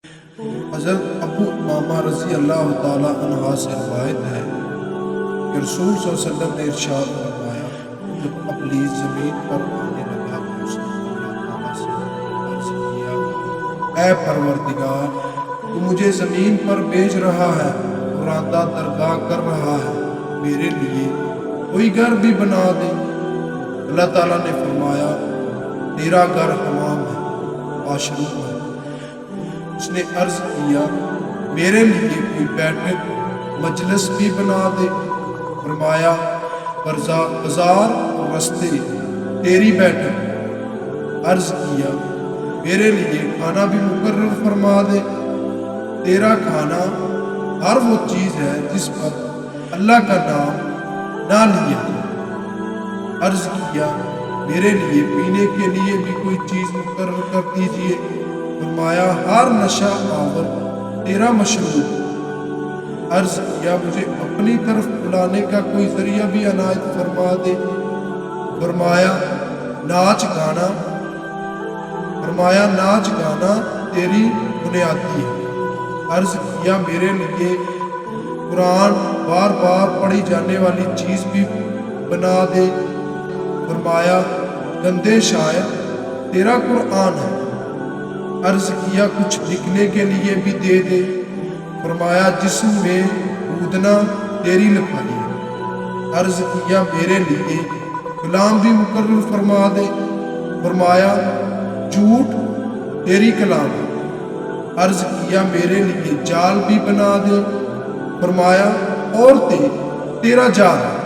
حضرت ابو امامہ رضی اللہ تعالیٰ عنہ سے روایت ہے کہ رسول صلی اللہ علیہ وسلم نے ارشاد فرمایا، جب ابلیس زمین پر آنے لگا تو اس نے اللہ تعالیٰ سے عرض کیا، اے پروردگار، تو مجھے زمین پر بھیج رہا ہے، برآمدہ درگاہ کر رہا ہے، میرے لیے کوئی گھر بھی بنا دے۔ اللہ تعالیٰ نے فرمایا، تیرا گھر حمام ہے، واش روم ہے۔ اس نے عرض کیا، میرے لیے کوئی بیٹھک مجلس بھی بنا دے۔ فرمایا، بازار اور رستے تیری بیٹھک۔ عرض کیا، میرے لیے کھانا بھی مقرر فرما دے۔ تیرا کھانا ہر وہ چیز ہے جس پر اللہ کا نام نہ لیا جائے۔ عرض کیا، میرے لیے پینے کے لیے بھی کوئی چیز مقرر کر دیجیے۔ فرمایا، ہر نشہ آور تیرا مشروب۔ عرض کیا، مجھے اپنی طرف بلانے کا کوئی ذریعہ بھی عنایت فرما دے۔ فرمایا، ناچ گانا تیری بنیادی ہے۔ عرض کیا، میرے لیے قرآن بار بار پڑھی جانے والی چیز بھی بنا دے۔ فرمایا، گندے شاعر تیرا قرآن ہے۔ عرض کیا، کچھ لکھنے کے لیے بھی دے دے۔ فرمایا، جسم میں کودنا تیری لکھائی ہے۔ عرض کیا، میرے لیے کلام بھی مقرر فرما دے۔ فرمایا، جھوٹ تیری کلام ہے۔ عرض کیا، میرے لیے جال بھی بنا دے۔ فرمایا، عورتیں تیرا جال ہے۔